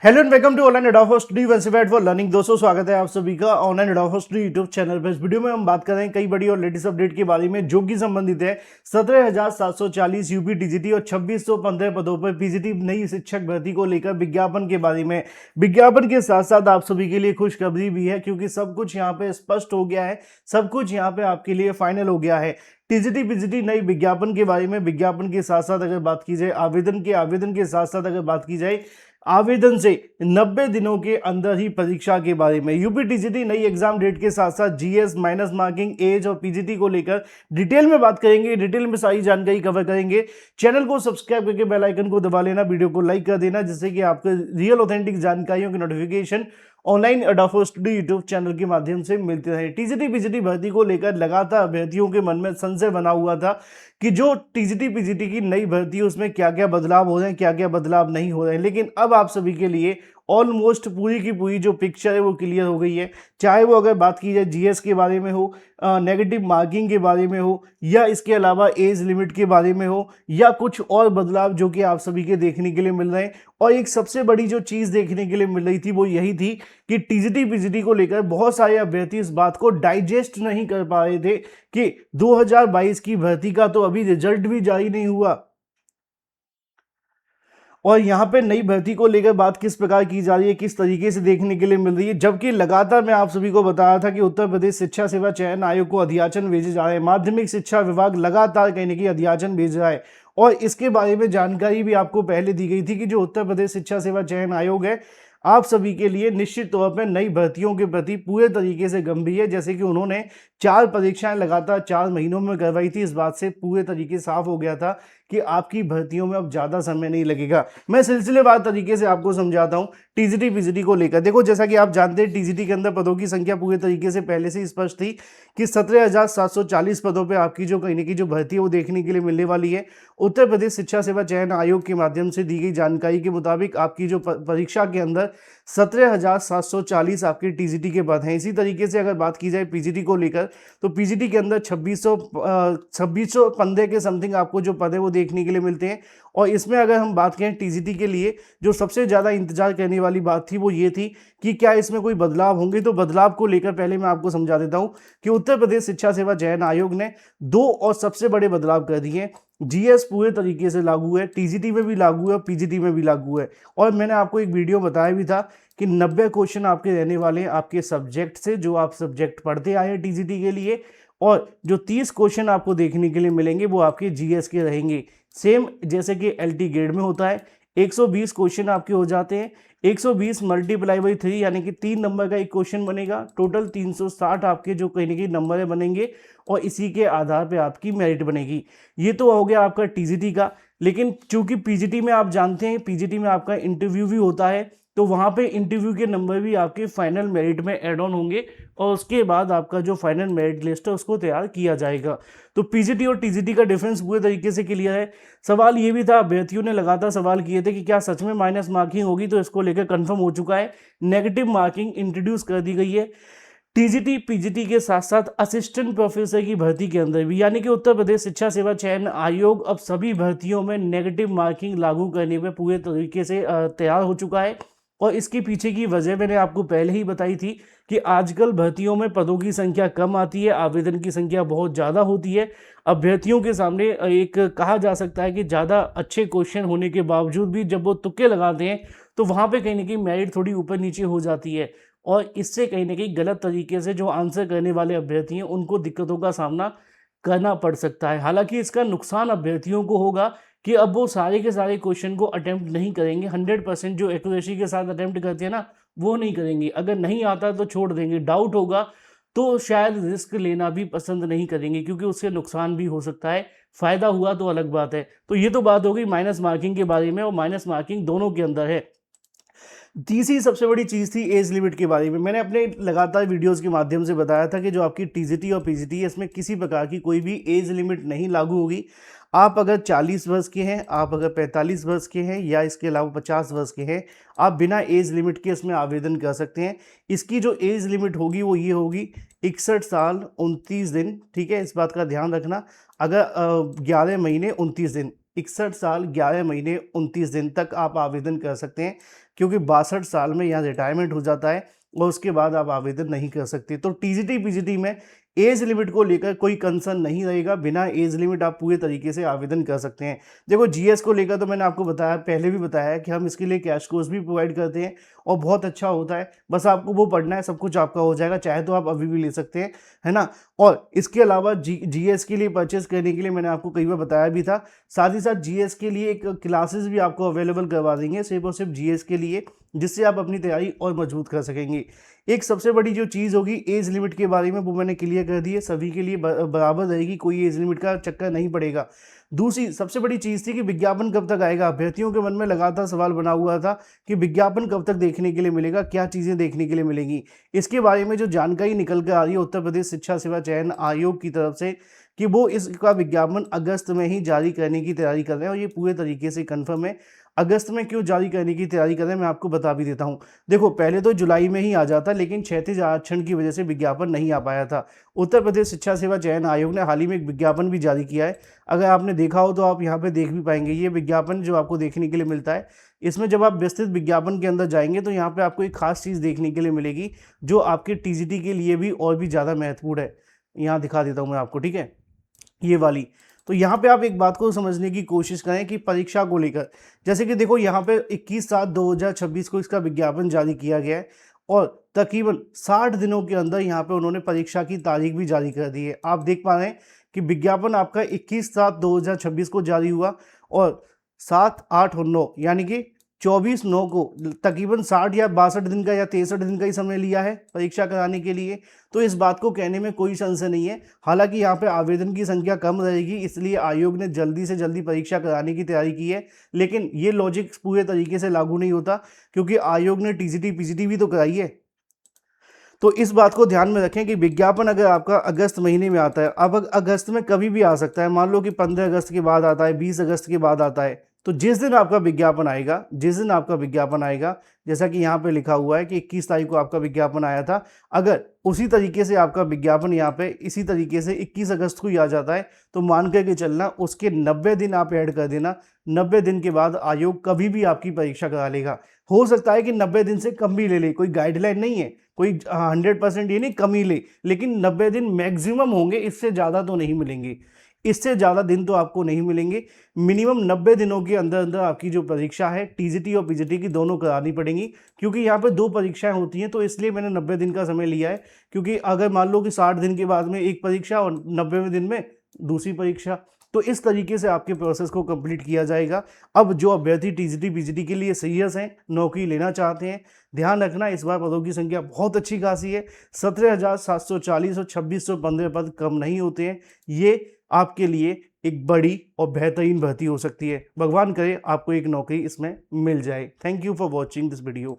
Hello and welcome to online Adobe study versified for learning. दोस्तों स्वागत है आप सभी का online Adobe study YouTube channel पर। इस वीडियो में हम बात कर रहे हैं कई बड़ी और लेटेस्ट अपडेट के बारे में जो कि संबंधित है 17,740 यूपी टीजीटी और 2615 पदों पर पीजीटी नई शिक्षक भर्ती को लेकर विज्ञापन के बारे में। विज्ञापन के साथ साथ आप सभी के लिए खुशखबरी भी है क्योंकि सब कुछ यहाँ पे स्पष्ट हो गया है, सब कुछ यहाँ पे आपके लिए फाइनल हो गया है। टीजीटी पीजीटी नई विज्ञापन के बारे में। विज्ञापन के साथ साथ अगर बात की जाए आवेदन के साथ साथ अगर बात की जाए आवेदन से 90 दिनों के अंदर ही परीक्षा के बारे में। यूपी टीजीटी नई एग्जाम डेट के साथ साथ जीएस माइनस मार्किंग एज और पीजीटी को लेकर डिटेल में बात करेंगे, डिटेल में सारी जानकारी कवर करेंगे। चैनल को सब्सक्राइब करके बेल आइकन को दबा लेना, वीडियो को लाइक कर देना जिससे कि आपको रियल ऑथेंटिक जानकारियों की notification online Adobe study YouTube channel के माध्यम से मिलते रहे। टीजीटी पीजीटी भर्ती को लेकर लगातार अभ्यर्थियों के मन में संशय बना हुआ था कि जो टीजीटी पीजीटी की नई भर्ती है उसमें क्या क्या बदलाव हो रहे हैं, क्या क्या बदलाव नहीं हो रहे हैं। लेकिन अब आप सभी के लिए ऑलमोस्ट पूरी की पूरी जो पिक्चर है वो क्लियर हो गई है। चाहे वो अगर बात की जाए जीएस के बारे में हो, नेगेटिव मार्किंग के बारे में हो, या इसके अलावा एज लिमिट के बारे में हो, या कुछ और बदलाव जो कि आप सभी के देखने के लिए मिल रहे हैं। और एक सबसे बड़ी जो चीज़ देखने के लिए मिल रही थी वो यही थी कि टीजीटी पीजीटी को लेकर बहुत सारे अभ्यर्थी इस बात को डाइजेस्ट नहीं कर पा रहे थे कि 2022 की भर्ती का तो अभी रिजल्ट भी जारी नहीं हुआ और यहाँ पे नई भर्ती को लेकर बात किस प्रकार की जा रही है, किस तरीके से देखने के लिए मिल रही है। जबकि लगातार मैं आप सभी को बताया था कि उत्तर प्रदेश शिक्षा सेवा चयन आयोग को अध्याचन भेजे जा रहे हैं। माध्यमिक शिक्षा विभाग लगातार कहीं ना कहीं अध्याचन भेज रहा है और इसके बारे में जानकारी भी आपको पहले दी गई थी कि जो उत्तर प्रदेश शिक्षा सेवा चयन आयोग है आप सभी के लिए निश्चित तौर पर नई भर्तियों के प्रति पूरे तरीके से गंभीर है। जैसे कि उन्होंने 4 परीक्षाएं लगातार 4 महीनों में करवाई थी, इस बात से पूरे तरीके साफ हो गया था कि आपकी भर्तियों में अब ज़्यादा समय नहीं लगेगा। मैं सिलसिलेवार तरीके से आपको समझाता हूँ टीजीटी पीजीटी को लेकर। देखो जैसा कि आप जानते हैं टीजीटी के अंदर पदों की संख्या पूरे तरीके से पहले से स्पष्ट थी कि 17,740 पदों पर आपकी जो कहीं ना कहीं जो भर्ती है वो देखने के लिए मिलने वाली है। उत्तर प्रदेश शिक्षा सेवा चयन आयोग के माध्यम से दी गई जानकारी के मुताबिक आपकी जो परीक्षा के अंदर 17,740 आपके टीजीटी के पद हैं। इसी तरीके से अगर बात की जाए पीजीटी को लेकर तो पीजीटी के अंदर 2615 के समथिंग आपको जो पद है वो देखने के लिए मिलते हैं। और इसमें अगर हम बात करें टीजीटी के लिए जो सबसे ज़्यादा इंतजार करने वाली बात थी वो ये थी कि क्या इसमें कोई बदलाव होंगे। तो बदलाव को लेकर पहले मैं आपको समझा देता हूँ कि उत्तर प्रदेश शिक्षा सेवा चयन आयोग ने 2 और सबसे बड़े बदलाव कर दिए हैं। जीएस पूरे तरीके से लागू है, टीजीटी में भी लागू है, पीजीटी में भी लागू है। और मैंने आपको एक वीडियो बताया भी था कि 90 क्वेश्चन आपके रहने वाले हैं आपके सब्जेक्ट से, जो आप सब्जेक्ट पढ़ते आए हैं टीजीटी के लिए, और जो 30 क्वेश्चन आपको देखने के लिए मिलेंगे वो आपके जीएस के रहेंगे। सेम जैसे कि एलटी ग्रेड में होता है, 120 क्वेश्चन आपके हो जाते हैं। 120 मल्टीप्लाई बाई 3 यानी कि 3 नंबर का एक क्वेश्चन बनेगा। टोटल 360 आपके जो कहीं ना कहीं नंबर बनेंगे और इसी के आधार पे आपकी मेरिट बनेगी। ये तो हो गया आपका टीजीटी का। लेकिन चूंकि पीजीटी में आप जानते हैं पीजीटी में आपका इंटरव्यू भी होता है, तो वहाँ पे इंटरव्यू के नंबर भी आपके फाइनल मेरिट में ऐड ऑन होंगे और उसके बाद आपका जो फाइनल मेरिट लिस्ट है उसको तैयार किया जाएगा। तो पीजीटी और टीजीटी का डिफरेंस पूरे तरीके से क्लियर है। सवाल ये भी था, अभ्यर्थियों ने लगातार सवाल किए थे कि क्या सच में माइनस मार्किंग होगी, तो इसको लेकर कंफर्म हो चुका है। नेगेटिव मार्किंग इंट्रोड्यूस कर दी गई है टीजीटी पीजीटी के साथ साथ असिस्टेंट प्रोफेसर की भर्ती के अंदर भी। यानी कि उत्तर प्रदेश शिक्षा सेवा चयन आयोग अब सभी भर्तियों में नेगेटिव मार्किंग लागू करने में पूरे तरीके से तैयार हो चुका है। और इसके पीछे की वजह मैंने आपको पहले ही बताई थी कि आजकल भर्तियों में पदों की संख्या कम आती है, आवेदन की संख्या बहुत ज़्यादा होती है। अभ्यर्थियों के सामने एक कहा जा सकता है कि ज़्यादा अच्छे क्वेश्चन होने के बावजूद भी जब वो तुक्के लगाते हैं तो वहाँ पे कहीं ना कहीं मेरिट थोड़ी ऊपर नीचे हो जाती है और इससे कहीं ना कहीं गलत तरीके से जो आंसर करने वाले अभ्यर्थी हैं उनको दिक्कतों का सामना करना पड़ सकता है। हालांकि इसका नुकसान अभ्यर्थियों को होगा कि अब वो सारे के सारे क्वेश्चन को अटेम्प्ट नहीं करेंगे। 100% जो एक्यूरेसी के साथ अटेम्प्ट करते हैं ना वो नहीं करेंगे। अगर नहीं आता तो छोड़ देंगे, डाउट होगा तो शायद रिस्क लेना भी पसंद नहीं करेंगे क्योंकि उससे नुकसान भी हो सकता है। फ़ायदा हुआ तो अलग बात है। तो ये तो बात हो गई माइनस मार्किंग के बारे में, और माइनस मार्किंग दोनों के अंदर है। तीसरी सबसे बड़ी चीज़ थी एज लिमिट के बारे में। मैंने अपने लगातार वीडियोस के माध्यम से बताया था कि जो आपकी टीजीटी और पीजीटी है इसमें किसी प्रकार की कोई भी एज लिमिट नहीं लागू होगी। आप अगर 40 वर्ष के हैं, आप अगर 45 वर्ष के हैं या इसके अलावा 50 वर्ष के हैं, आप बिना एज लिमिट के इसमें आवेदन कर सकते हैं। इसकी जो एज लिमिट होगी वो ये होगी 61 साल 29 दिन। ठीक है, इस बात का ध्यान रखना। अगर 11 महीने 29 दिन 61 साल 11 महीने 29 दिन तक आप आवेदन कर सकते हैं, क्योंकि 62 साल में यहाँ रिटायरमेंट हो जाता है और उसके बाद आप आवेदन नहीं कर सकते। तो टीजीटी पीजीटी में एज लिमिट को लेकर कोई कंसर्न नहीं रहेगा, बिना एज लिमिट आप पूरे तरीके से आवेदन कर सकते हैं। देखो जीएस को लेकर तो मैंने आपको बताया, पहले भी बताया कि हम इसके लिए कैश कोर्स भी प्रोवाइड करते हैं और बहुत अच्छा होता है। बस आपको वो पढ़ना है, सब कुछ आपका हो जाएगा, चाहे तो आप अभी भी ले सकते हैं, है ना। और इसके अलावा जीएस के लिए परचेस करने के लिए मैंने आपको कई बार बताया भी था, साथ ही साथ जीएस के लिए एक क्लासेस भी आपको अवेलेबल करवा देंगे सिर्फ और सिर्फ जीएस के लिए, जिससे आप अपनी तैयारी और मजबूत कर सकेंगे। एक सबसे बड़ी जो चीज़ होगी एज लिमिट के बारे में, वो मैंने क्लियर कर दी है, सभी के लिए बराबर रहेगी, कोई एज लिमिट का चक्कर नहीं पड़ेगा। दूसरी सबसे बड़ी चीज़ थी कि विज्ञापन कब तक आएगा। अभ्यर्थियों के मन में लगातार सवाल बना हुआ था कि विज्ञापन कब तक देखने के लिए मिलेगा, क्या चीज़ें देखने के लिए मिलेंगी। इसके बारे में जो जानकारी निकल कर आ रही है उत्तर प्रदेश शिक्षा सेवा चयन आयोग की तरफ से, कि वो इसका विज्ञापन अगस्त में ही जारी करने की तैयारी कर रहे हैं, और ये पूरे तरीके से कन्फर्म है। अगस्त में क्यों जारी करने की तैयारी कर रहे हैं मैं आपको बता भी देता हूँ। देखो पहले तो जुलाई में ही आ जाता, लेकिन क्षैतिज आरक्षण की वजह से विज्ञापन नहीं आ पाया था। उत्तर प्रदेश शिक्षा सेवा चयन आयोग ने हाल ही में एक विज्ञापन भी जारी किया है, अगर आपने देखा हो तो आप यहाँ पे देख भी पाएंगे। ये विज्ञापन जो आपको देखने के लिए मिलता है, इसमें जब आप विस्तृत विज्ञापन के अंदर जाएंगे तो यहाँ पे आपको एक खास चीज़ देखने के लिए मिलेगी, जो आपके टीजीटी के लिए भी और भी ज़्यादा महत्वपूर्ण है। यहाँ दिखा देता हूँ मैं आपको, ठीक है, ये वाली। तो यहाँ पे आप एक बात को समझने की कोशिश करें कि परीक्षा को लेकर, जैसे कि देखो यहाँ पे 21/7/2026 को इसका विज्ञापन जारी किया गया है, और तकरीबन 60 दिनों के अंदर यहाँ पे उन्होंने परीक्षा की तारीख भी जारी कर दी है। आप देख पा रहे हैं कि विज्ञापन आपका 21/7/2026 को जारी हुआ, और 7, 8 और 9 यानी कि 24/9 को तकरीबन 60 या 62 दिन का या 63 दिन का ही समय लिया है परीक्षा कराने के लिए। तो इस बात को कहने में कोई संशय नहीं है। हालांकि यहाँ पे आवेदन की संख्या कम रहेगी, इसलिए आयोग ने जल्दी से जल्दी परीक्षा कराने की तैयारी की है, लेकिन ये लॉजिक पूरे तरीके से लागू नहीं होता, क्योंकि आयोग ने टीजीटी पीजीटी भी तो कराई है। तो इस बात को ध्यान में रखें कि विज्ञापन अगर आपका अगस्त महीने में आता है, अब अगस्त में कभी भी आ सकता है, मान लो कि 15 अगस्त के बाद आता है, 20 अगस्त के बाद आता है, तो जिस दिन आपका विज्ञापन आएगा, जिस दिन आपका विज्ञापन आएगा, जैसा कि यहाँ पे लिखा हुआ है कि 21 तारीख को आपका विज्ञापन आया था, अगर उसी तरीके से आपका विज्ञापन यहाँ पे इसी तरीके से 21 अगस्त को ही आ जाता है, तो मान करके चलना उसके 90 दिन आप ऐड कर देना। 90 दिन के बाद आयोग कभी भी आपकी परीक्षा करा लेगा। हो सकता है कि 90 दिन से कम भी ले ले, कोई गाइडलाइन नहीं है, कोई 100% ये नहीं कम ही ले, लेकिन 90 दिन मैक्सिमम होंगे, इससे ज़्यादा तो नहीं मिलेंगे, इससे ज़्यादा दिन तो आपको नहीं मिलेंगे। मिनिमम 90 दिनों के अंदर अंदर आपकी जो परीक्षा है टीजीटी और पीजीटी की दोनों करानी पड़ेंगी, क्योंकि यहाँ पे 2 परीक्षाएं होती हैं, तो इसलिए मैंने 90 दिन का समय लिया है। क्योंकि अगर मान लो कि 60 दिन के बाद में एक परीक्षा और 90वें दिन में दूसरी परीक्षा, तो इस तरीके से आपके प्रोसेस को कंप्लीट किया जाएगा। अब जो अभ्यर्थी टीजीटी पीजीटी के लिए सीरियस हैं, नौकरी लेना चाहते हैं, ध्यान रखना इस बार पदों की संख्या बहुत अच्छी खासी है। 17,740 और 2615 पद कम नहीं होते हैं। ये आपके लिए एक बड़ी और बेहतरीन भर्ती हो सकती है। भगवान करे आपको एक नौकरी इसमें मिल जाए। Thank you for watching this video.